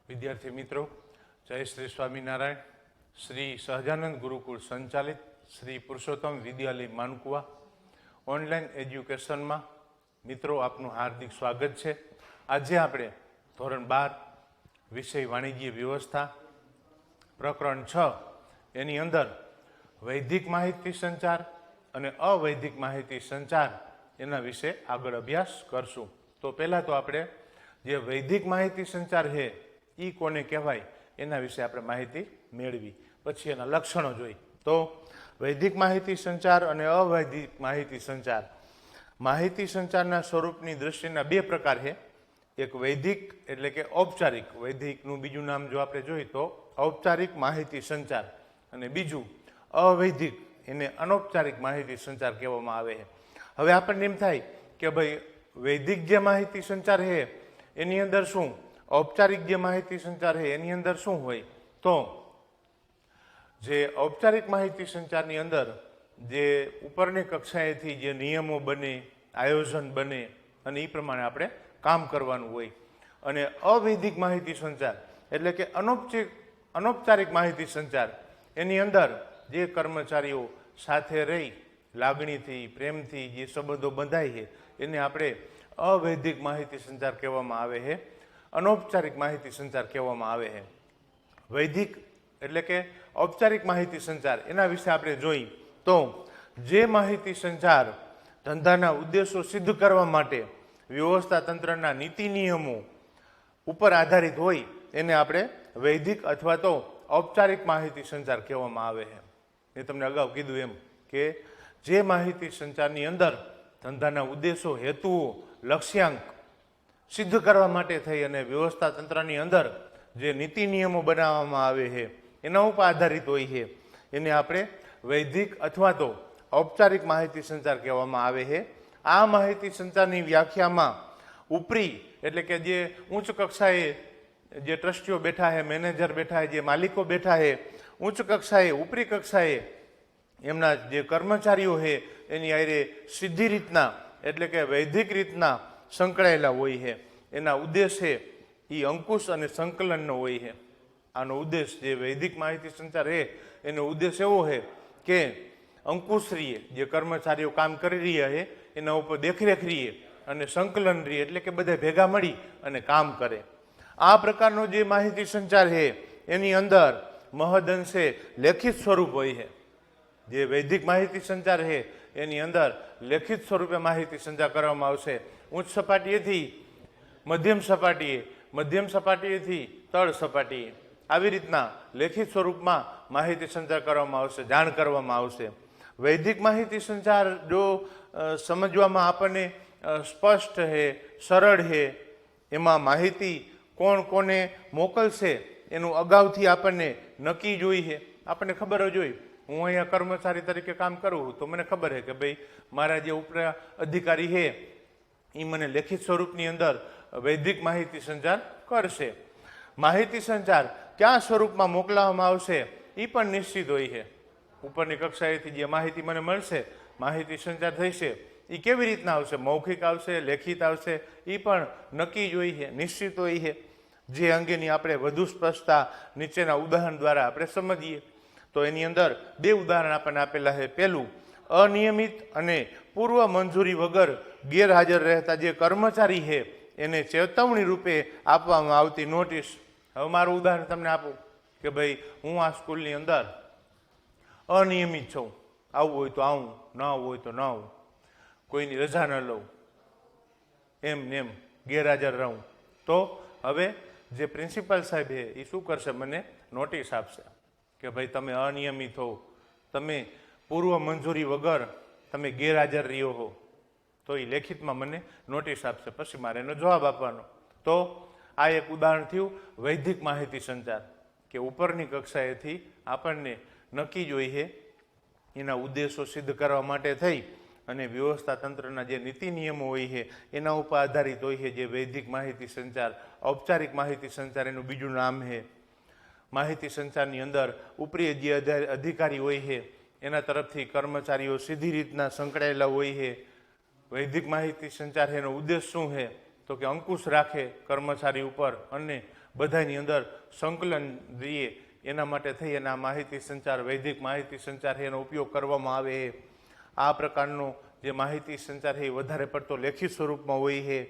વિદ્યાર્થી મિત્રો, જય શ્રી સ્વામિનારાયણ. શ્રી સહજાનંદ ગુરુકુળ સંચાલિત શ્રી પુરુષોત્તમ વિદ્યાલય માનકુવા ઓનલાઈન એજ્યુકેશનમાં મિત્રો આપનું હાર્દિક સ્વાગત છે. આજે આપણે ધોરણ 12 વિષય વાણિજ્ય વ્યવસ્થા પ્રકરણ 6 એની અંદર વૈદિક માહિતી સંચાર અને અવૈદિક માહિતી સંચાર એના વિશે આગળ અભ્યાસ કરશું. તો પહેલાં તો આપણે જે વૈદિક માહિતી સંચાર છે એ કોને કહેવાય એના વિશે આપણે માહિતી મેળવી, પછી એના લક્ષણો જોઈ. તો વૈદિક માહિતી સંચાર અને અવૈદિક માહિતી સંચાર, માહિતી સંચારના સ્વરૂપની દૃષ્ટિના બે પ્રકાર છે. એક વૈદિક એટલે કે ઔપચારિક, વૈદિકનું બીજું નામ જો આપણે જોઈએ તો ઔપચારિક માહિતી સંચાર, અને બીજું અવૈદિક, એને અનૌપચારિક માહિતી સંચાર કહેવામાં આવે છે. હવે આપણને એમ થાય કે ભાઈ વૈદિક જે માહિતી સંચાર છે એની અંદર શું, ઔપચારિક જે માહિતી સંચાર છે એની અંદર શું હોય. તો જે ઔપચારિક માહિતી સંચારની અંદર જે ઉપરની કક્ષાએથી જે નિયમો બને, આયોજન બને અને એ પ્રમાણે આપણે કામ કરવાનું હોય. અને અવૈદિક માહિતી સંચાર એટલે કે અનૌપચારિક માહિતી સંચાર, એની અંદર જે કર્મચારીઓ સાથે રહી લાગણીથી, પ્રેમથી જે સંબંધો બંધાય છે એને આપણે અવૈદિક માહિતી સંચાર કહેવામાં આવે છે, અનૌપચારિક માહિતી સંચાર કહેવામાં આવે છે. વૈદિક એટલે કે ઔપચારિક માહિતી સંચાર, એના વિશે આપણે જોઈ તો જે માહિતી સંચાર ધંધાના ઉદ્દેશો સિદ્ધ કરવા માટે વ્યવસ્થા તંત્રના નીતિ નિયમો ઉપર આધારિત હોય એને આપણે વૈદિક અથવા તો ઔપચારિક માહિતી સંચાર કહેવામાં આવે છે. મેં તમને અગાઉ કીધું એમ કે જે માહિતી સંચારની અંદર ધંધાના ઉદ્દેશો, હેતુઓ, લક્ષ્યાંક સિદ્ધ કરવા માટે થઈ અને વ્યવસ્થા તંત્રની અંદર જે નીતિ નિયમો બનાવવામાં આવે છે એના ઉપર આધારિત હોય છે એને આપણે વૈદિક અથવા તો ઔપચારિક માહિતી સંચાર કહેવામાં આવે છે. આ માહિતી સંચારની વ્યાખ્યામાં ઉપરી એટલે કે જે ઉચ્ચ કક્ષાએ જે ટ્રસ્ટીઓ બેઠા છે, મેનેજર બેઠા છે, જે માલિકો બેઠા છે, ઉચ્ચ કક્ષાએ, ઉપરી કક્ષાએ એમના જે કર્મચારીઓ છે એની આરે સીધી રીતના એટલે કે વૈદિક રીતના સંકળાયેલા હોય છે. એના ઉદ્દેશ છે એ અંકુશ અને સંકલનનો હોય છે. આનો ઉદ્દેશ જે વૈદિક માહિતી સંચાર છે એનો ઉદ્દેશ એવો છે કે અંકુશ રહીએ, જે કર્મચારીઓ કામ કરી રહ્યા છે એના ઉપર દેખરેખ રહીએ, અને સંકલન રહીએ એટલે કે બધા ભેગા મળી અને કામ કરે. આ પ્રકારનો જે માહિતી સંચાર છે એની અંદર મહદઅંશે લેખિત સ્વરૂપ હોય છે. જે વૈદિક માહિતી સંચાર છે એની અંદર લેખિત સ્વરૂપે માહિતી સંચાર કરવામાં આવશે. ઉચ્ચ સપાટીએથી મધ્યમ સપાટીએ, મધ્યમ સપાટીએથી તળ સપાટીએ, આવી રીતના લેખિત સ્વરૂપમાં માહિતી સંચાર કરવામાં આવશે, જાણ કરવામાં આવશે. વૈદિક માહિતી સંચાર જો સમજવામાં આપણને સ્પષ્ટ છે, સરળ છે, એમાં માહિતી કોણ કોને મોકલશે એનું અગાઉથી આપણને નક્કી જોઈ છે. આપણને ખબર જ હોય, હું અહીંયા કર્મચારી તરીકે કામ કરું તો મને ખબર છે કે ભાઈ મારા જે ઉપર અધિકારી છે એ મને લેખિત સ્વરૂપની અંદર વૈદિક માહિતી સંચાર કરશે. માહિતી સંચાર કયા સ્વરૂપમાં મોકલવામાં આવશે એ પણ નિશ્ચિત હોય છે. ઉપરની કક્ષાએથી જે માહિતી મને મળશે, માહિતી સંચાર થશે, એ કેવી રીતના આવશે, મૌખિક આવશે, લેખિત આવશે, એ પણ નક્કી જ હોય છે, નિશ્ચિત હોય છે. જે અંગેની આપણે વધુ સ્પષ્ટતા નીચેના ઉદાહરણ દ્વારા આપણે સમજીએ તો એની અંદર બે ઉદાહરણ આપણને આપેલા છે. પહેલું, અનિયમિત અને પૂર્વ મંજૂરી વગર ગેરહાજર રહેતા જે કર્મચારી છે એને ચેતવણી રૂપે આપવામાં આવતી નોટિસ. હવે મારું ઉદાહરણ તમને આપું કે ભાઈ હું આ સ્કૂલની અંદર અનિયમિત છું, આવવું હોય તો આવું, ન આવવું હોય તો ન આવું, કોઈની રજા ન લઉં, એમ ને એમ ગેરહાજર રહું, તો હવે જે પ્રિન્સિપાલ સાહેબ છે એ શું કરશે, મને નોટિસ આપશે કે ભાઈ તમે અનિયમિત હો, તમે પૂર્વ મંજૂરી વગર તમે ગેરહાજર રહ્યો હો, તો એ લેખિતમાં મને નોટિસ આપશે, પછી મારે એનો જવાબ આપવાનો. તો આ એક ઉદાહરણ થયું વૈદિક માહિતી સંચાર કે ઉપરની કક્ષાએથી આપણને નક્કી જ હોય છે એના ઉદ્દેશો સિદ્ધ કરવા માટે થઈ અને વ્યવસ્થા તંત્રના જે નીતિ નિયમો હોય છે એના ઉપર આધારિત હોય છે જે વૈદિક માહિતી સંચાર. ઔપચારિક માહિતી સંચાર એનું બીજું નામ છે. માહિતી સંચારની અંદર ઉપરી જે અધિકારી હોય છે એના તરફથી કર્મચારીઓ સીધી રીતના સંકળાયેલા હોય છે. વૈદિક માહિતી સંચાર એનો ઉદ્દેશ શું છે તો કે અંકુશ રાખે કર્મચારી ઉપર અને બધાની અંદર સંકલન દઈએ એના માટે થઈ અને આ માહિતી સંચાર, વૈદિક માહિતી સંચાર છે એનો ઉપયોગ કરવામાં આવે. આ પ્રકારનો જે માહિતી સંચાર છે એ વધારે પડતો લેખિત સ્વરૂપમાં હોય છે.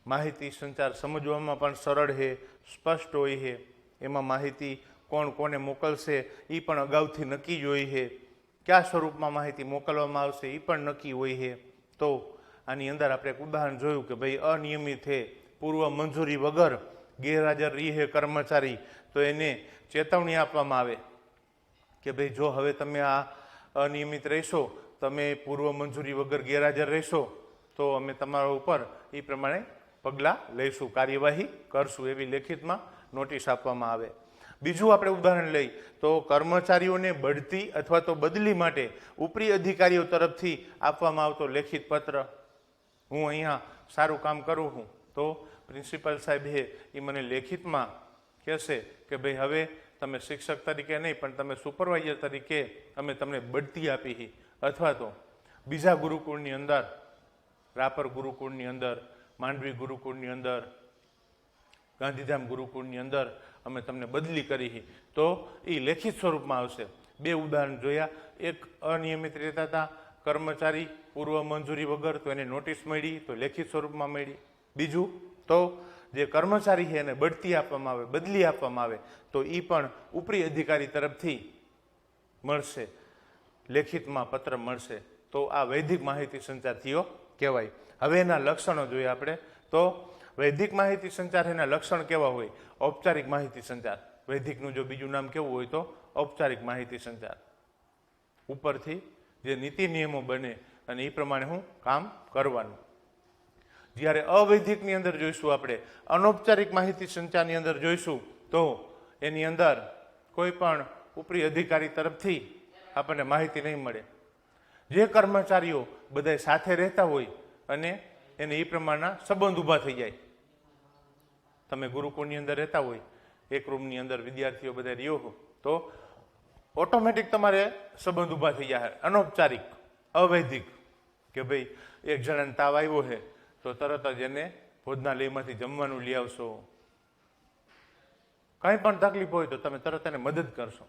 માહિતી સંચાર સમજવામાં પણ સરળ છે, સ્પષ્ટ હોય છે. એમાં માહિતી કોણ કોને મોકલશે એ પણ અગાઉથી નક્કી જ હોય છે. કયા સ્વરૂપમાં માહિતી મોકલવામાં આવશે એ પણ નક્કી હોય છે. તો આની અંદર આપણે એક ઉદાહરણ જોયું કે ભાઈ અનિયમિત છે, પૂર્વ મંજૂરી વગર ગેરહાજર રહે કર્મચારી, તો એને ચેતવણી આપવામાં આવે કે ભાઈ જો હવે તમે આ અનિયમિત રહેશો, તમે પૂર્વ મંજૂરી વગર ગેરહાજર રહેશો તો અમે તમારા ઉપર એ પ્રમાણે પગલાં લઈશું, કાર્યવાહી કરશું, એવી લેખિતમાં નોટિસ આપવામાં આવે. બીજું આપણે ઉદાહરણ લઈ તો કર્મચારીઓને બઢતી અથવા તો બદલી માટે ઉપરી અધિકારીઓ તરફથી આપવામાં આવતો લેખિત પત્ર. હું અહીંયા સારું કામ કરું છું તો પ્રિન્સિપાલ સાહેબ એ મને લેખિતમાં કહેશે કે ભાઈ હવે તમે શિક્ષક તરીકે નહીં પણ તમે સુપરવાઇઝર તરીકે અમે તમને બઢતી આપી છે, અથવા તો બીજા ગુરુકુળની અંદર, રાપર ગુરુકુળની અંદર, માંડવી ગુરુકુળની અંદર, ગાંધીધામ ગુરુકુળની અંદર અમે તમને બદલી કરી છે, તો એ લેખિત સ્વરૂપમાં આવશે. બે ઉદાહરણ જોયા. એક અનિયમિત રહેતા હતા કર્મચારી પૂર્વ મંજૂરી વગર, તો એને નોટિસ મળી, તો લેખિત સ્વરૂપમાં મળી. બીજું તો જે કર્મચારી છે એને બઢતી આપવામાં આવે, બદલી આપવામાં આવે, તો એ પણ ઉપરી અધિકારી તરફથી મળશે, લેખિતમાં પત્ર મળશે. તો આ વૈદિક માહિતી સંચાર થયો કહેવાય. હવે એના લક્ષણો જોઈએ આપણે. તો વૈદિક માહિતી સંચાર એના લક્ષણ કેવા હોય? ઔપચારિક માહિતી સંચાર. વૈદિકનું જો બીજું નામ કેવું હોય તો ઔપચારિક માહિતી સંચાર. ઉપરથી જે નીતિ નિયમો બને અને એ પ્રમાણે હું કામ કરવાનું. જ્યારે અવૈધિકની અંદર જોઈશું આપણે, અનૌપચારિક માહિતી સંચારની અંદર જોઈશું, તો એની અંદર કોઈ પણ ઉપરી અધિકારી તરફથી આપણને માહિતી નહીં મળે. જે કર્મચારીઓ બધા સાથે રહેતા હોય અને એને એ પ્રમાણના સંબંધ ઊભા થઈ જાય. તમે ગુરુકુળની અંદર રહેતા હોય, એક રૂમની અંદર વિદ્યાર્થીઓ બધા રહ્યો હો, તો ઓટોમેટિક તમારે સંબંધ ઊભા થઈ જાય. અનૌપચારિક, અવૈધિક, કે ભાઈ એક જણાને તાવ આવ્યો છે તો તરત જ એને ભોજનાલયમાંથી જમવાનું લઈ આવશો. કંઈ પણ તકલીફ હોય તો તમે તરત એને મદદ કરશો.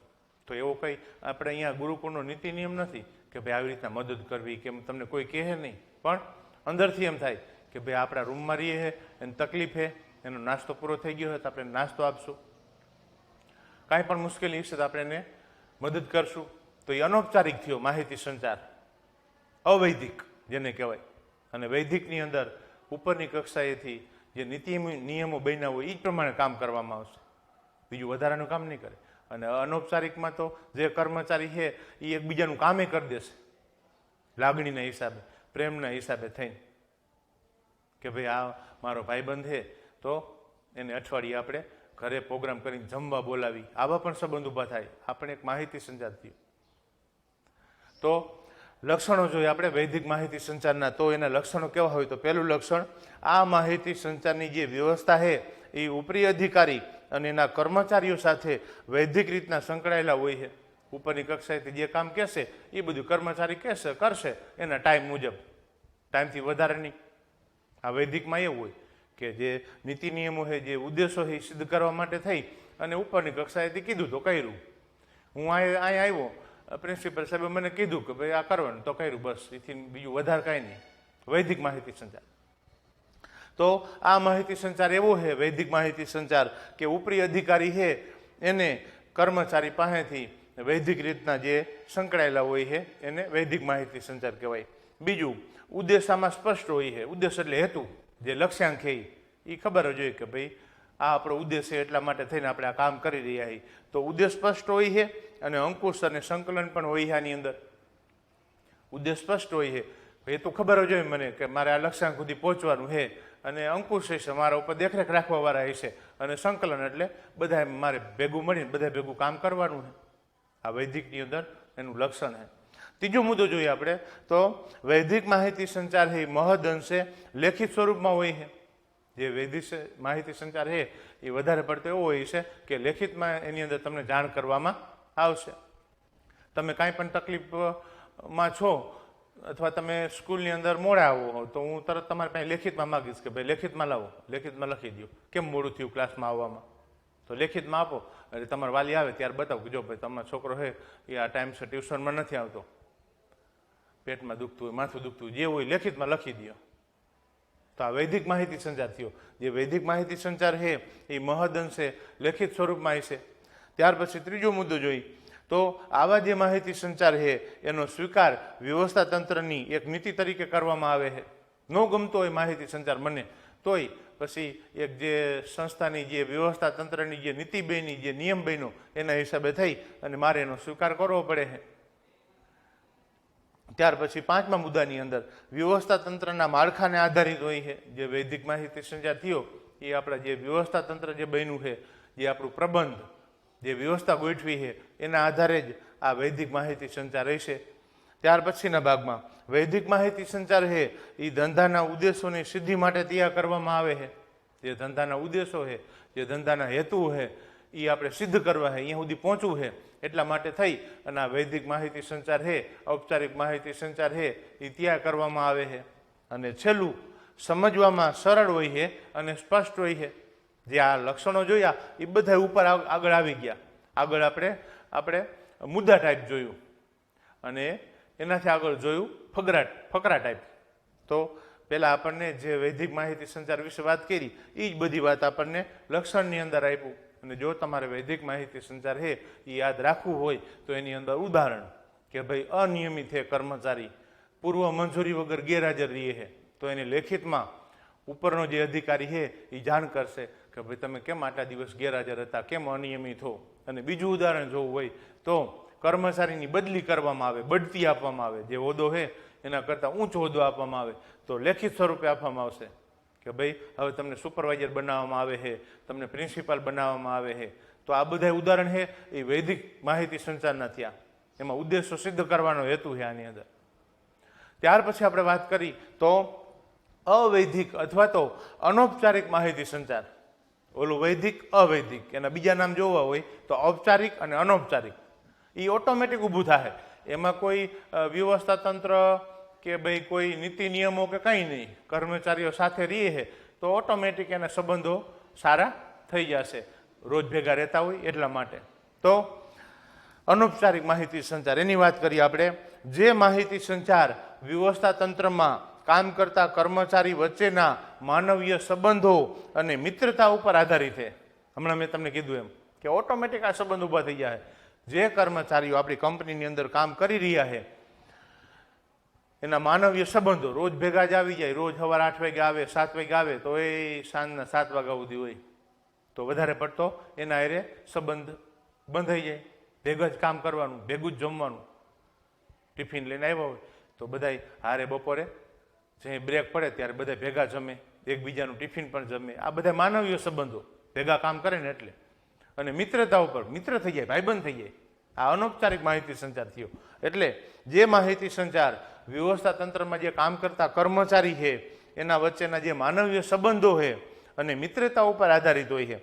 તો એવો કંઈ આપણે અહીંયા ગુરુકુળનો નીતિ નિયમ નથી કે ભાઈ આવી રીતના મદદ કરવી, કે તમને કોઈ કહે નહીં, પણ અંદરથી એમ થાય કે ભાઈ આપણા રૂમમાં રહીએ છે, એને તકલીફ છે, એનો નાસ્તો પૂરો થઈ ગયો હોય તો આપણે નાસ્તો આપશું, કાંઈ પણ મુશ્કેલી હશે તો આપણે એને મદદ કરશું. તો એ અનૌપચારિક થયો માહિતી સંચાર, અવૈધિક જેને કહેવાય. અને વૈદિકની અંદર ઉપરની કક્ષાએથી જે નીતિ નિયમો બન્યા હોય એ જ પ્રમાણે કામ કરવામાં આવશે, બીજું વધારાનું કામ નહીં કરે. અને અનૌપચારિકમાં તો જે કર્મચારી છે એ એકબીજાનું કામે કરી દેશે, લાગણીના હિસાબે, પ્રેમના હિસાબે થઈને, કે ભાઈ આ મારો ભાઈબંધ છે તો એને અઠવાડિયે આપણે ઘરે પ્રોગ્રામ કરીને જમવા બોલાવી. આવા પણ સંબંધ ઊભા થાય. આપણે એક માહિતી સંચાર થયું. તો લક્ષણો જોઈએ આપણે વૈદિક માહિતી સંચારના. તો એના લક્ષણો કેવા હોય? તો પહેલું લક્ષણ, આ માહિતી સંચારની જે વ્યવસ્થા છે એ ઉપરી અધિકારી અને એના કર્મચારીઓ સાથે વૈદિક રીતના સંકળાયેલા હોય છે. ઉપરની કક્ષાએથી જે કામ કહેશે એ બધું કર્મચારી કહેશે, કરશે એના ટાઈમ મુજબ, ટાઈમથી વધારે નહીં. આ વૈદિકમાં એવું હોય કે જે નીતિ નિયમો છે, જે ઉદ્દેશો છે એ સિદ્ધ કરવા માટે થઈ અને ઉપરની કક્ષાએથી કીધું તો કર્યું. હું અહીંયા આવ્યો, પ્રિન્સિપલ સાહેબે મને કીધું કે ભાઈ આ કરવાનું તો કર્યું, બસ. એથી બીજું વધારે કાંઈ નહીં. વૈદિક માહિતી સંચાર. તો આ માહિતી સંચાર એવો છે, વૈદિક માહિતી સંચાર, કે ઉપરી અધિકારી છે એને કર્મચારી પાસેથી વૈદિક રીતના જે સંકળાયેલા હોય છે એને વૈદિક માહિતી સંચાર કહેવાય. બીજું, ઉદ્દેશામાં સ્પષ્ટ હોય છે. ઉદ્દેશ એટલે હેતુ, જે લક્ષ્યાંક છે એ ખબર જ હોય કે ભાઈ આ આપણો ઉદ્દેશ છે, એટલા માટે થઈને આપણે આ કામ કરી રહ્યા છીએ. તો ઉદ્દેશ સ્પષ્ટ હોય છે અને અંકુશ અને સંકલન પણ હોય છે આની અંદર. ઉદ્દેશ સ્પષ્ટ હોય છે, એ તો ખબર જ હોય મને કે મારે આ લક્ષ્યાંક સુધી પહોંચવાનું છે, અને અંકુશ હશે મારા ઉપર દેખરેખ રાખવાવાળા હશે, અને સંકલન એટલે બધા મારે ભેગું મળીને બધા ભેગું કામ કરવાનું છે. આ વૈદિકની અંદર એનું લક્ષણ છે. ત્રીજો મુદ્દો જોઈએ આપણે તો વૈદિક માહિતી સંચાર છે એ મહદ અંશે લેખિત સ્વરૂપમાં હોય છે. જે વૈદિક માહિતી સંચાર છે એ વધારે પડતો એવો હોય છે કે લેખિતમાં એની અંદર તમને જાણ કરવામાં આવશે. તમે કાંઈ પણ તકલીફમાં છો અથવા તમે સ્કૂલની અંદર મોડા આવો હો તો હું તરત તમારે પાસે લેખિતમાં માગીશ કે ભાઈ લેખિતમાં લાવો, લેખિતમાં લખી દો કેમ મોડું થયું ક્લાસમાં આવવામાં. તો લેખિતમાં આપો એટલે તમારો વાલી આવે ત્યારે બતાવો કે જો ભાઈ તમારો છોકરો છે એ આ ટાઈમસર ટ્યુશનમાં નથી આવતો, પેટમાં દુખતું હોય, માથું દુખતું હોય, જે હોય લેખિતમાં લખી દો. તો આ વૈદિક માહિતી સંચાર થયો. જે વૈદિક માહિતી સંચાર છે એ મહદઅંશે લેખિત સ્વરૂપમાં છે. ત્યાર પછી ત્રીજો મુદ્દો જોઈ તો આવા જે માહિતી સંચાર છે એનો સ્વીકાર વ્યવસ્થા તંત્રની એક નીતિ તરીકે કરવામાં આવે છે. ન ગમતો હોય માહિતી સંચાર મને તોય પછી એક જે સંસ્થાની જે વ્યવસ્થા તંત્રની જે નીતિ બની, જે નિયમ બન્યો એના હિસાબે થઈ અને મારે એનો સ્વીકાર કરવો પડે છે. ત્યાર પછી પાંચમા મુદ્દાની અંદર વ્યવસ્થા તંત્રના માળખાને આધારિત હોય છે. જે વૈદિક માહિતી સંચાર થયો એ આપણા જે વ્યવસ્થા તંત્ર જે બન્યું છે, જે આપણું પ્રબંધ, જે વ્યવસ્થા ગોઠવી છે એના આધારે જ આ વૈદિક માહિતી સંચાર રહેશે. ત્યાર પછીના ભાગમાં વૈદિક માહિતી સંચાર છે એ ધંધાના ઉદ્દેશોની સિદ્ધિ માટે તૈયાર કરવામાં આવે છે. જે ધંધાના ઉદ્દેશો છે, જે ધંધાના હેતુ છે એ આપણે સિદ્ધ કરવા છે, અહીંયા સુધી પહોંચવું છે એટલા માટે થઈ અને આ વૈદિક માહિતી સંચાર છે, ઔપચારિક માહિતી સંચાર છે એ તૈયાર કરવામાં આવે છે. અને છેલ્લું સમજવામાં સરળ હોય છે અને સ્પષ્ટ હોય છે. જે આ લક્ષણો જોયા એ બધા ઉપર આગળ આવી ગયા. આગળ આપણે મુદ્દા ટાઈપ જોયું અને એનાથી આગળ જોયું ફકરા ટાઈપ. તો પહેલાં આપણને જે વૈદિક માહિતી સંચાર વિશે વાત કરી એ જ બધી વાત આપણને લક્ષણની અંદર આપ્યું. અને જો તમારે વૈદિક માહિતી સંચાર છે એ યાદ રાખવું હોય તો એની અંદર ઉદાહરણ કે ભાઈ અનિયમિત છે કર્મચારી, પૂર્વ મંજૂરી વગર ગેરહાજર રહે છે તો એને લેખિતમાં ઉપરનો જે અધિકારી છે એ જાણ કરશે કે ભાઈ તમે કેમ આટલા દિવસ ગેરહાજર હતા, કેમ અનિયમિત હો. અને બીજું ઉદાહરણ જોવું હોય તો કર્મચારીની બદલી કરવામાં આવે, બઢતી આપવામાં આવે, જે હોદ્દો છે એના કરતાં ઊંચો હોદ્દો આપવામાં આવે તો લેખિત સ્વરૂપે આપવામાં આવશે કે ભાઈ હવે તમને સુપરવાઇઝર બનાવવામાં આવે છે, તમને પ્રિન્સિપાલ બનાવવામાં આવે છે. તો આ બધા ઉદાહરણ છે એ વૈદિક માહિતી સંચારના થયા. એમાં ઉદ્દેશો સિદ્ધ કરવાનો હેતુ છે આની અંદર. ત્યાર પછી આપણે વાત કરી તો અવૈધિક અથવા તો અનૌપચારિક માહિતી સંચાર. ઓલું વૈદિક, અવૈધિક, એના બીજા નામ જોવા હોય તો ઔપચારિક અને અનૌપચારિક. એ ઓટોમેટિક ઊભું થાય. એમાં કોઈ વ્યવસ્થા તંત્ર કે ભાઈ કોઈ નીતિ નિયમો કે કંઈ નહીં, કર્મચારીઓ સાથે રહીએ છે તો ઓટોમેટિક એના સંબંધો સારા થઈ જશે, રોજ ભેગા રહેતા હોય એટલા માટે. તો અનૌપચારિક માહિતી સંચાર એની વાત કરીએ આપણે. જે માહિતી સંચાર વ્યવસ્થા તંત્રમાં કામ કરતા કર્મચારી વચ્ચેના માનવીય સંબંધો અને મિત્રતા ઉપર આધારિત છે. હમણાં મેં તમને કીધું એમ કે ઓટોમેટિક આ સંબંધ ઊભા થઈ જાય. જે કર્મચારીઓ આપણી કંપનીની અંદર કામ કરી રહ્યા છે એના માનવીય સંબંધો રોજ ભેગા જ આવી જાય. રોજ સવારે 8 વાગે આવે, 7 વાગે આવે તો એ સાંજના 7 વાગ્યા સુધી હોય તો વધારે પડતો એના હારે સંબંધ બંધાઈ જાય. ભેગા જ કામ કરવાનું, ભેગું જ જમવાનું. ટિફિન લઈને આવ્યા હોય તો બધાય હારે બપોરે જે બ્રેક પડે ત્યારે બધા ભેગા જમે, એકબીજાનું ટિફિન પણ જમે. આ બધા માનવીય સંબંધો ભેગા કામ કરે ને એટલે. અને મિત્રતા ઉપર મિત્ર થઈ જાય, ભાઈબંધ થઈ જાય. આ અનૌપચારિક માહિતી સંચાર થયો. એટલે જે માહિતી સંચાર વ્યવસ્થા તંત્રમાં જે કામ કરતા કર્મચારી છે એના વચ્ચેના જે માનવીય સંબંધો છે અને મિત્રતા ઉપર આધારિત હોય છે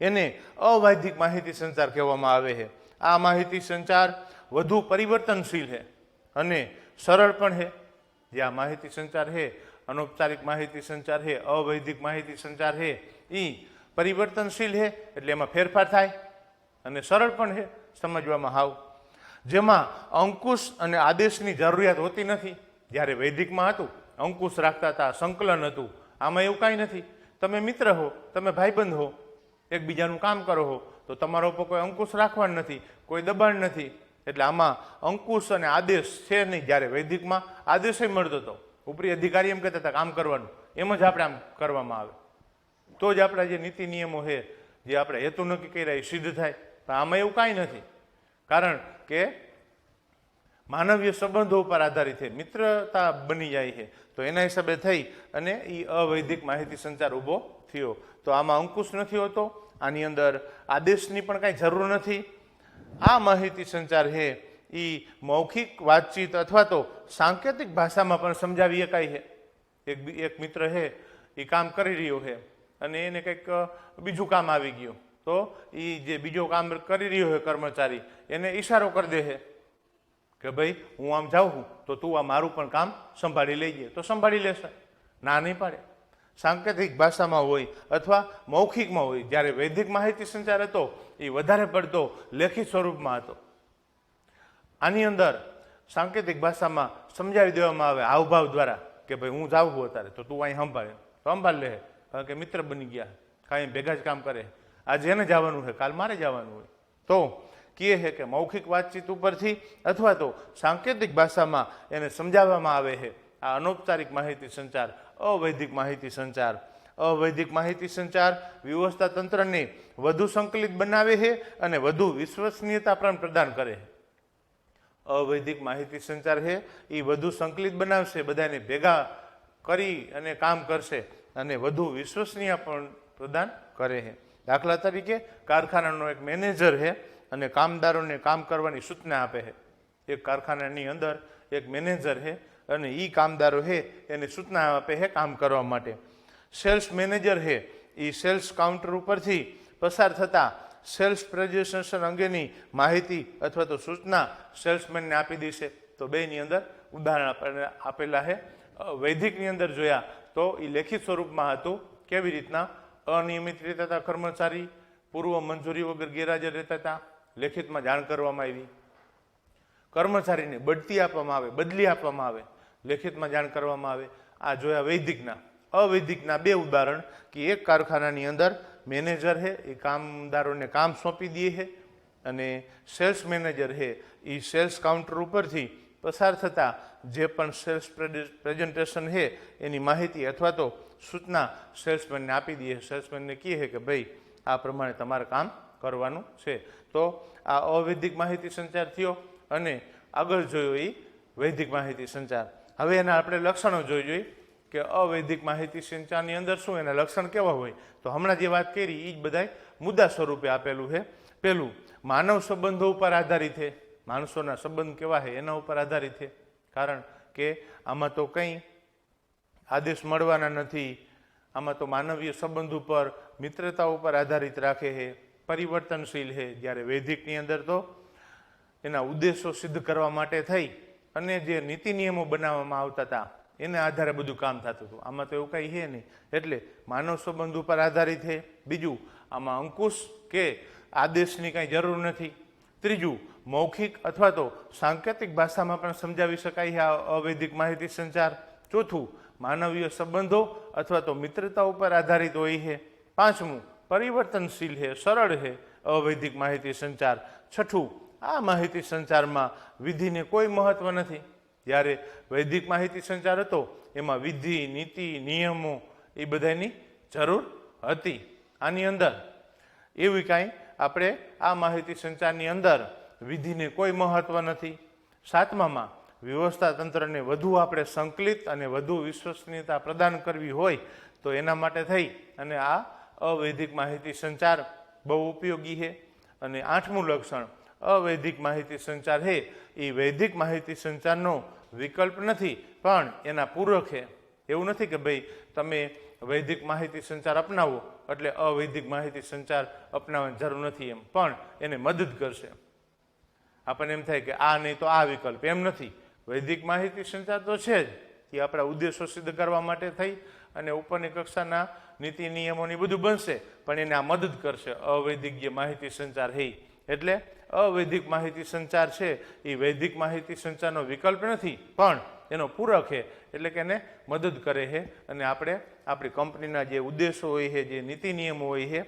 એને અવૈધિક માહિતી સંચાર કહેવામાં આવે છે. આ માહિતી સંચાર વધુ પરિવર્તનશીલ છે અને સરળ પણ છે. જે આ માહિતી સંચાર છે, અનૌપચારિક માહિતી સંચાર છે, અવૈધિક માહિતી સંચાર છે, એ પરિવર્તનશીલ છે એટલે એમાં ફેરફાર થાય અને સરળ પણ છે સમજવામાં હાવ. જેમાં અંકુશ અને આદેશની જરૂરિયાત હોતી નથી. જ્યારે વૈદિકમાં હતું અંકુશ રાખતા હતા, સંકલન હતું. આમાં એવું કાંઈ નથી. તમે મિત્ર હો, તમે ભાઈબંધ હો, એકબીજાનું કામ કરો હો તો તમારા ઉપર કોઈ અંકુશ રાખવાનું નથી, કોઈ દબાણ નથી. એટલે આમાં અંકુશ અને આદેશ છે નહીં. જ્યારે વૈદિકમાં આદેશ મળતો હતો, ઉપરી અધિકારી એમ કહેતા હતા કામ કરવાનું, એમ જ આપણે આમ કરવામાં આવે તો જ આપણા જે નીતિ નિયમો છે, જે આપણે હેતુ નક્કી કર્યા એ સિદ્ધ થાય. પણ આમાં એવું કાંઈ નથી. કારણ કે માનવીય સંબંધો ઉપર આધારિત છે, મિત્રતા બની જાય છે. તો એના હિસાબે થઈ અને એ અવૈધિક માહિતી સંચાર ઊભો થયો. તો આમાં અંકુશ નથી હોતો, આની અંદર આદેશની પણ કાંઈ જરૂર નથી. આ માહિતી સંચાર છે એ મૌખિક વાતચીત અથવા તો સાંકેતિક ભાષામાં પણ સમજાવી શકાય છે. એક મિત્ર છે એ કામ કરી રહ્યો છે અને એને કંઈક બીજું કામ આવી ગયું તો એ જે બીજો કામ કરી રહ્યો છે કર્મચારી એને ઈશારો કરી દે છે કે ભાઈ હું આમ જાઉં છું તો તું આ મારું પણ કામ સંભાળી લેજે, તો સંભાળી લેશે, ના નહીં પાડે. સાંકેતિક ભાષામાં હોય અથવા મૌખિકમાં હોય. જ્યારે વૈદિક માહિતી સંચાર હતો એ વધારે પડતો લેખિત સ્વરૂપમાં હતો. આની અંદર સાંકેતિક ભાષામાં સમજાવી દેવામાં આવે હાવભાવ દ્વારા કે ભાઈ હું જાઉં છું અત્યારે તો તું અહીં સંભાળે, તો સંભાળ લે, કારણ કે મિત્ર બની ગયા, કાંઈ ભેગા જ કામ કરે, આજે એને જવાનું છે, કાલ મારે જવાનું હોય. તો કહે છે કે મૌખિક વાતચીત ઉપરથી અથવા તો સાંકેતિક ભાષામાં એને સમજાવવામાં આવે છે. આ અનૌપચારિક માહિતી સંચાર, અવૈધિક માહિતી સંચાર. અવૈધિક માહિતી સંચાર વ્યવસ્થા તંત્રને વધુ સંકલિત બનાવે છે અને વધુ વિશ્વસનીયતા પણ પ્રદાન કરે છે. અવૈધિક માહિતી સંચાર છે એ વધુ સંકલિત બનાવશે, બધાને ભેગા કરી અને કામ કરશે અને વધુ વિશ્વસનીય પણ પ્રદાન કરે છે. દાખલા તરીકે કારખાનાનો એક મેનેજર છે અને કામદારોને કામ કરવાની સૂચના આપે છે. એક કારખાનાની અંદર એક મેનેજર છે અને એ કામદારો છે એને સૂચના આપે છે કામ કરવા માટે. સેલ્સ મેનેજર છે એ સેલ્સ કાઉન્ટર ઉપરથી પસાર થતા સેલ્સ પ્રેઝન્ટેશન અંગેની માહિતી અથવા તો સૂચના સેલ્સમેનને આપી દેશે. તો બેની અંદર ઉદાહરણ આપણને આપેલા છે. વૈદિકની અંદર જોયા તો એ લેખિત સ્વરૂપમાં હતું. કેવી રીતના? અનિયમિત રહેતા હતા કર્મચારી, પૂર્વ મંજૂરી વગર ગેરહાજર રહેતા હતા, લેખિતમાં જાણ કરવામાં આવી. કર્મચારીને બઢતી આપવામાં આવે, બદલી આપવામાં આવે, લેખિતમાં જાણ કરવામાં આવે. આ જોયા વૈદિકના. અવૈદિકના બે ઉદાહરણ કે એક કારખાનાની અંદર મેનેજર છે એ કામદારોને કામ સોંપી દે છે અને સેલ્સ મેનેજર છે એ સેલ્સ કાઉન્ટર ઉપરથી પસાર થતા જે પણ સેલ્સ પ્રેઝન્ટેશન છે એની માહિતી અથવા તો સૂચના સેલ્સમેનને આપી દે. સેલ્સમેનને કહે છે કે ભાઈ આ પ્રમાણે તમારે કામ કરવાનું છે. તો આ અવૈધિક માહિતી સંચાર થયો અને આગળ જોયો એ વૈદિક માહિતી સંચાર. હવે એના આપણે લક્ષણો જોઈ જોઈએ કે અવૈધિક માહિતી સંચારની અંદર શું એના લક્ષણ કેવા હોય. તો હમણાં જે વાત કરી એ જ બધા મુદ્દા સ્વરૂપે આપેલું છે. પહેલું, માનવ સંબંધો ઉપર આધારિત છે. માણસોના સંબંધ કેવા છે એના ઉપર આધારિત છે. કારણ કે આમાં તો કંઈ આદેશ મળવાના નથી. આમાં તો માનવીય સંબંધ ઉપર, મિત્રતા ઉપર આધારિત રાખે છે, પરિવર્તનશીલ છે. જ્યારે વૈદિકની અંદર તો એના ઉદ્દેશો સિદ્ધ કરવા માટે થઈ અને જે નીતિ નિયમો બનાવવામાં આવતા હતા એને આધારે બધું કામ થતું હતું. આમાં તો એવું કંઈ છે નહીં. એટલે માનવ સંબંધ ઉપર આધારિત છે. બીજું, આમાં અંકુશ કે આદેશની કાંઈ જરૂર નથી. ત્રીજું, મૌખિક અથવા તો સાંકેતિક ભાષામાં પણ સમજાવી શકાય છે આ અવૈધિક માહિતી સંચાર. ચોથું, માનવીય સંબંધો અથવા તો મિત્રતા ઉપર આધારિત હોય છે. પાંચમું, પરિવર્તનશીલ છે, સરળ છે અવૈધિક માહિતી સંચાર. છઠ્ઠું, આ માહિતી સંચારમાં વિધિને કોઈ મહત્વ નથી. જ્યારે વૈદિક માહિતી સંચાર હતો એમાં વિધિ, નીતિ, નિયમો એ બધાની જરૂર હતી. આની અંદર એવી કાંઈ આપણે આ માહિતી સંચારની અંદર વિધિને કોઈ મહત્વ નથી. સાતમામાં, વ્યવસ્થા તંત્રને વધુ આપણે સંકલિત અને વધુ વિશ્વસનીયતા પ્રદાન કરવી હોય તો એના માટે થઈ અને આ અવૈધિક માહિતી સંચાર બહુ ઉપયોગી છે. અને આઠમું લક્ષણ, અવૈધિક માહિતી સંચાર છે એ વૈદિક માહિતી સંચારનો વિકલ્પ નથી પણ એના પૂરક છે. એવું નથી કે ભાઈ તમે વૈદિક માહિતી સંચાર અપનાવો એટલે અવૈધિક માહિતી સંચાર અપનાવવાની જરૂર નથી, એમ પણ એને મદદ કરશે. આપણને એમ થાય કે આ નહીં તો આ વિકલ્પ, એમ નથી. વૈદિક માહિતી સંચાર તો છે જ, એ આપણા ઉદ્દેશો સિદ્ધ કરવા માટે થઈ અને ઉપરની કક્ષાના નીતિ નિયમોની બધું બનશે પણ એને આ મદદ કરશે. અવૈદિક જે માહિતી સંચાર છે એટલે અવૈધિક માહિતી સંચાર છે એ વૈદિક માહિતી સંચારનો વિકલ્પ નથી પણ એનો પૂરક છે. એટલે કે એને મદદ કરે છે અને આપણે આપણી કંપનીના જે ઉદ્દેશો હોય છે, જે નીતિ નિયમો હોય છે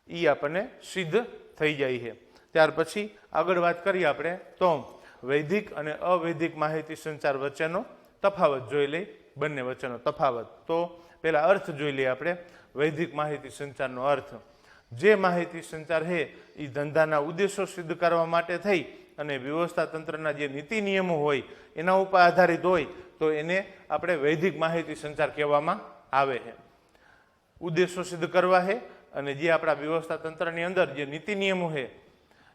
એ આપણને સિદ્ધ થઈ જાય છે. ત્યાર પછી આગળ વાત કરીએ આપણે તો વૈદિક અને અવૈધિક માહિતી સંચાર વચ્ચેનો તફાવત જોઈ લઈ. બંને વચ્ચેનો તફાવત. તો પહેલા અર્થ જોઈ લઈએ આપણે. વૈદિક માહિતી સંચારનો અર્થ, જે માહિતી સંચાર છે એ ધંધાના ઉદ્દેશો સિદ્ધ કરવા માટે થઈ અને વ્યવસ્થા તંત્રના જે નીતિ નિયમો હોય એના ઉપર આધારિત હોય તો એને આપણે વૈદિક માહિતી સંચાર કહેવામાં આવે છે. ઉદ્દેશો સિદ્ધ કરવા છે અને જે આપણા વ્યવસ્થા તંત્રની અંદર જે નીતિ નિયમો છે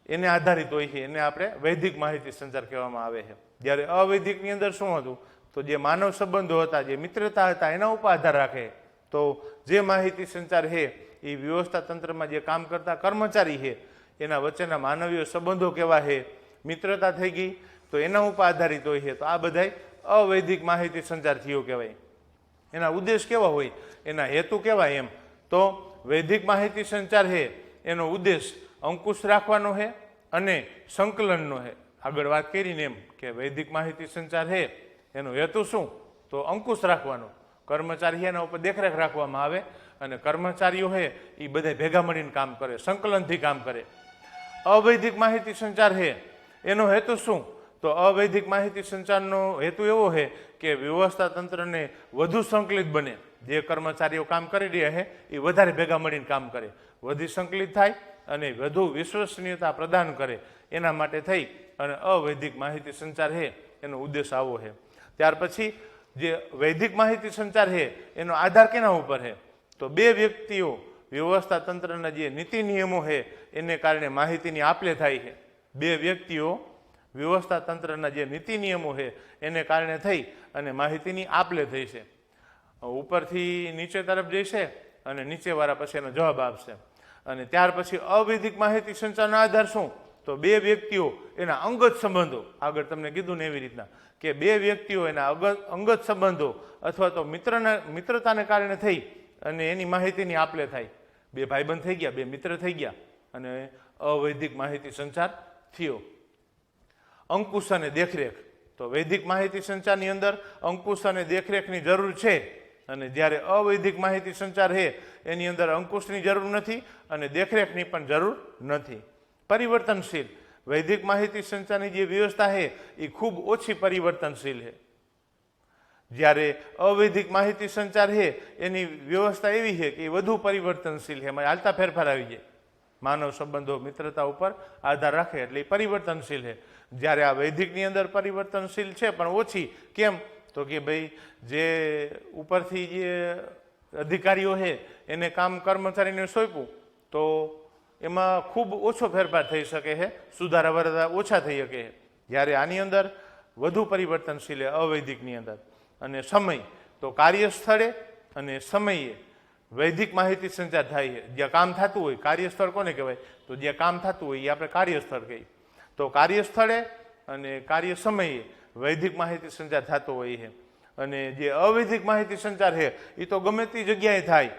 એને આધારિત હોય છે એને આપણે વૈદિક માહિતી સંચાર કહેવામાં આવે છે. જ્યારે અવૈધિકની અંદર શું હતું તો જે માનવ સંબંધો હતા, જે મિત્રતા હતા એના ઉપર આધાર રાખે. તો જે માહિતી સંચાર છે એ વ્યવસ્થા તંત્રમાં જે કામ કરતા કર્મચારી છે એના વચ્ચેના માનવીય સંબંધો કેવા છે, મિત્રતા થઈ ગઈ, તો એના ઉપર આધારિત હોય છે. તો આ બધાય અવૈધિક માહિતી સંચાર થયો કહેવાય. એના ઉદ્દેશ કેવા હોય, એના હેતુ કેવા એમ. તો વૈધિક માહિતી સંચાર છે એનો ઉદ્દેશ અંકુશ રાખવાનો છે અને સંકલનનો છે. આગળ વાત કરીને એમ કે વૈધિક માહિતી સંચાર છે એનો હેતુ શું, તો અંકુશ રાખવાનો. કર્મચારી એના ઉપર દેખરેખ રાખવામાં આવે અને કર્મચારીઓ છે એ બધા ભેગા મળીને કામ કરે, સંકલનથી કામ કરે. અવૈધિક માહિતી સંચાર છે એનો હેતુ શું, તો અવૈધિક માહિતી સંચારનો હેતુ એવો છે કે વ્યવસ્થા તંત્રને વધુ સંકલિત બને. જે કર્મચારીઓ કામ કરી રહ્યા છે એ વધારે ભેગા મળીને કામ કરે, વધુ સંકલિત થાય અને વધુ વિશ્વસનીયતા પ્રદાન કરે. એના માટે થઈ અને અવૈધિક માહિતી સંચાર છે એનો ઉદ્દેશ આવો છે. ત્યાર પછી જે વૈધિક માહિતી સંચાર છે એનો આધાર કેના ઉપર છે, તો બે વ્યક્તિઓ વ્યવસ્થા તંત્રના જે નીતિ નિયમો છે એને કારણે માહિતીની આપલે થાય છે. બે વ્યક્તિઓ વ્યવસ્થા તંત્રના જે નીતિ નિયમો છે એને કારણે થઈ અને માહિતીની આપલે થઈ છે. ઉપરથી નીચે તરફ જઈશે અને નીચેવાળા પછી એનો જવાબ આપશે. અને ત્યાર પછી અવૈધિક માહિતી સંચારનો આધાર શું, તો બે વ્યક્તિઓ એના અંગત સંબંધો, આગળ તમને કીધું ને એવી રીતના કે બે વ્યક્તિઓ એના અંગત સંબંધો અથવા તો મિત્રતાને કારણે થઈ અને એની માહિતીની આપલે થાય. બે ભાઈબંધ થઈ ગયા, બે મિત્ર થઈ ગયા અને અવૈધિક માહિતી સંચાર થયો. અંકુશ અને દેખરેખ, તો વૈધિક માહિતી સંચારની અંદર અંકુશ અને દેખરેખની જરૂર છે અને જ્યારે અવૈધિક માહિતી સંચાર છે એની અંદર અંકુશની જરૂર નથી અને દેખરેખની પણ જરૂર નથી. પરિવર્તનશીલ, વૈધિક માહિતી સંચારની જે વ્યવસ્થા છે એ ખૂબ ઓછી પરિવર્તનશીલ છે. જ્યારે અવૈધિક માહિતી સંચાર છે એની વ્યવસ્થા એવી છે કે એ વધુ પરિવર્તનશીલ છે, એમાં હાલતા ફેરફાર આવી જાય. માનવ સંબંધો મિત્રતા ઉપર આધાર રાખે એટલે એ પરિવર્તનશીલ છે. જ્યારે આ વૈધિકની અંદર પરિવર્તનશીલ છે પણ ઓછી. કેમ, તો કે ભાઈ જે ઉપરથી જે અધિકારીઓ છે એને કામ કર્મચારીને સોંપ્યું તો એમાં ખૂબ ઓછો ફેરફાર થઈ શકે છે, સુધારા વધારા ઓછા થઈ શકે છે. જ્યારે આની અંદર વધુ પરિવર્તનશીલ છે અવૈધિકની અંદર. અને સમય, તો કાર્યસ્થળે અને સમયે વૈધિક માહિતી સંચાર થાય છે. જ્યાં કામ થતું હોય, કાર્યસ્થળ કોને કહેવાય, તો જ્યાં કામ થતું હોય એ આપણે કાર્યસ્થળ કહીએ. તો કાર્યસ્થળે અને કાર્ય સમયે વૈધિક માહિતી સંચાર થતો હોય છે. અને જે અવૈધિક માહિતી સંચાર છે એ તો ગમે તે જગ્યાએ થાય.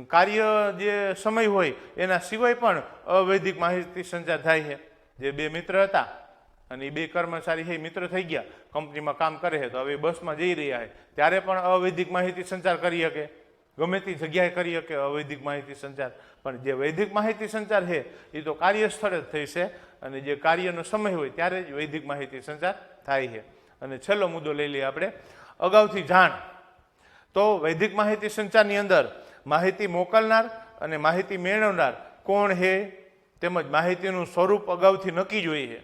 કાર્ય જે સમય હોય એના સિવાય પણ અવૈધિક માહિતી સંચાર થાય છે. જે બે મિત્ર હતા અને એ બે કર્મચારી છે મિત્ર થઈ ગયા, કંપનીમાં કામ કરે છે, તો હવે બસમાં જઈ રહ્યા છે ત્યારે પણ અવૈધિક માહિતી સંચાર કરી શકે, ગમે તે જગ્યાએ કરી શકે અવૈધિક માહિતી સંચાર. પણ જે વૈધિક માહિતી સંચાર છે એ તો કાર્યસ્થળે જ થઈ છે અને જે કાર્યનો સમય હોય ત્યારે જ વૈધિક માહિતી સંચાર થાય છે. અને છેલ્લો મુદ્દો લઈ લઈએ આપણે, અગાઉથી જાણ. તો વૈધિક માહિતી સંચારની અંદર માહિતી મોકલનાર અને માહિતી મેળવનાર કોણ છે તેમજ માહિતીનું સ્વરૂપ અગાઉથી નક્કી જ હોય છે.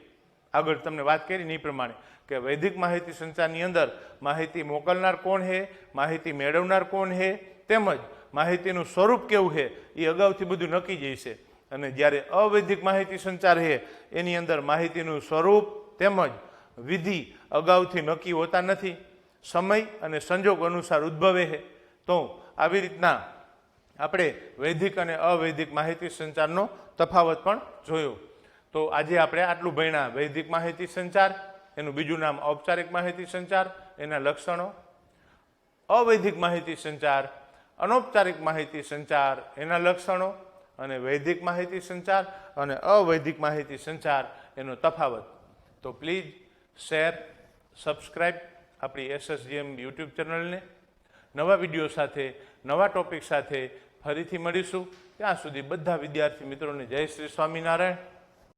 આગળ તમને વાત કરી એ પ્રમાણે કે વૈધિક માહિતી સંચારની અંદર માહિતી મોકલનાર કોણ છે, માહિતી મેળવનાર કોણ છે તેમજ માહિતીનું સ્વરૂપ કેવું છે એ અગાઉથી બધું નક્કી જ છે. અને જ્યારે અવૈધિક માહિતી સંચાર છે એની અંદર માહિતીનું સ્વરૂપ તેમજ વિધિ અગાઉથી નક્કી હોતા નથી, સમય અને સંજોગ અનુસાર ઉદ્ભવે છે. તો આવી રીતના આપણે વૈધિક અને અવૈધિક માહિતી સંચારનો તફાવત પણ જોયો. તો આજે આપણે આટલું ભણ્યા. વૈધિક માહિતી સંચાર, એનું બીજું નામ ઔપચારિક માહિતી સંચાર, એના લક્ષણો. અવૈધિક માહિતી સંચાર, અનૌપચારિક માહિતી સંચાર, એના લક્ષણો. અને વૈધિક માહિતી સંચાર અને અવૈધિક માહિતી સંચાર એનો તફાવત. તો પ્લીઝ શેર, સબસ્ક્રાઈબ આપણી SSGM યુટ્યુબ ચેનલને. નવા વિડીયો સાથે, નવા ટોપિક સાથે ફરીથી મળીશું. ત્યાં સુધી બધા વિદ્યાર્થી મિત્રોને જય શ્રી સ્વામિનારાયણ.